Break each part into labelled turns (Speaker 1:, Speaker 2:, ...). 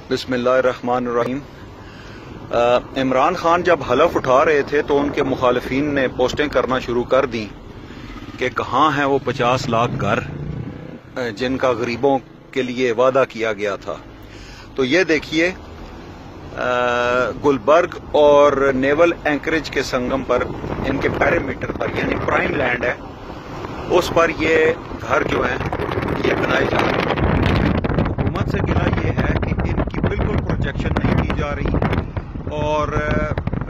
Speaker 1: बिस्मिल्लाहिर्रहमानिर्रहीम। इमरान खान जब हलफ उठा रहे थे तो उनके मुखालिफिन ने पोस्टें करना शुरू कर दी कि कहाँ हैं वो 50 लाख घर जिनका गरीबों के लिए वादा किया गया था। तो ये देखिए, गुलबर्ग और नेवल एंकरेज के संगम पर इनके पैरामीटर पर यानी प्राइम लैंड है, उस पर ये घर जो हैं ये बनाए जा रहे हैं। हुकूमत से गिला ये है कि इनकी बिल्कुल प्रोजेक्शन नहीं की जा रही और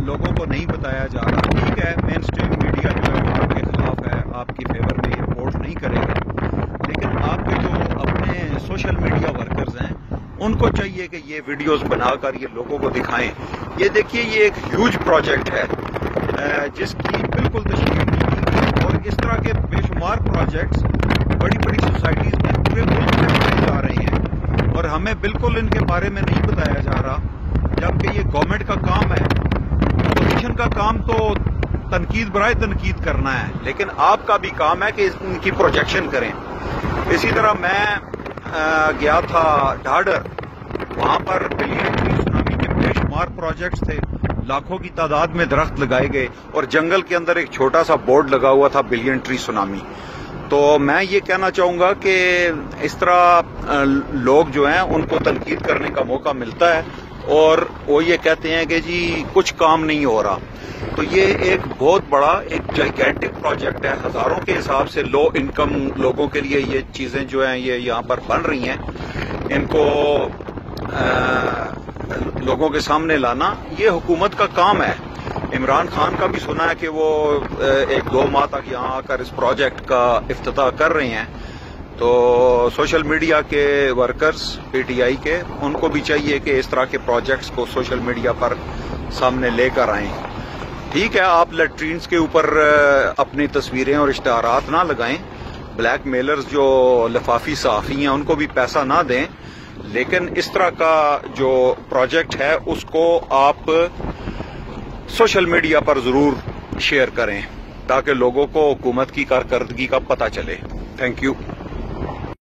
Speaker 1: लोगों को नहीं बताया जा रहा। ठीक है, मेन स्ट्रीम मीडिया जो है आपके खिलाफ है, आपकी फेवर में ये रिपोर्ट नहीं करेगा, लेकिन आपके जो अपने सोशल मीडिया वर्कर्स हैं उनको चाहिए कि ये वीडियोस बनाकर ये लोगों को दिखाएं। ये देखिए, ये एक ह्यूज प्रोजेक्ट है जिसकी बिल्कुल तशरीह नहीं की, और इस तरह के बेशुमार प्रोजेक्ट्स बड़ी बड़ी सोसाइटीज में पूरे मुल्क में बनाए जा रहे हैं और हमें बिल्कुल इनके बारे में नहीं बताया जा रहा, जबकि ये गवर्नमेंट का काम है। अपोजिशन का काम तो तनकीद बराए तनकीद करना है, लेकिन आपका भी काम है कि इनकी प्रोजेक्शन करें। इसी तरह मैं गया था ढाडर, वहां पर बिलियन ट्री सुनामी के बेशुमार प्रोजेक्ट्स थे, लाखों की तादाद में दरख्त लगाए गए और जंगल के अंदर एक छोटा सा बोर्ड लगा हुआ था बिलियन ट्री सुनामी। तो मैं ये कहना चाहूंगा कि इस तरह लोग जो हैं उनको तनकीद करने का मौका मिलता है और वो ये कहते हैं कि जी कुछ काम नहीं हो रहा। तो ये एक बहुत बड़ा एक जाइगेंटिक प्रोजेक्ट है, हजारों के हिसाब से लो इनकम लोगों के लिए ये चीजें जो हैं ये यहाँ पर बन रही हैं। इनको लोगों के सामने लाना ये हुकूमत का काम है। इमरान खान का भी सुना है कि वो 1-2 माह तक यहाँ आकर इस प्रोजेक्ट का इफ्तिताह कर रहे हैं। तो सोशल मीडिया के वर्कर्स पीटीआई के, उनको भी चाहिए कि इस तरह के प्रोजेक्ट्स को सोशल मीडिया पर सामने लेकर आएं। ठीक है, आप लैट्रीन्स के ऊपर अपनी तस्वीरें और इश्तहारात ना लगाएं, ब्लैक मेलर्स जो लिफाफी सहाफ़ी हैं उनको भी पैसा ना दें, लेकिन इस तरह का जो प्रोजेक्ट है उसको आप सोशल मीडिया पर जरूर शेयर करें ताकि लोगों को हुकूमत की कारकर्दगी का पता चले। Thank you.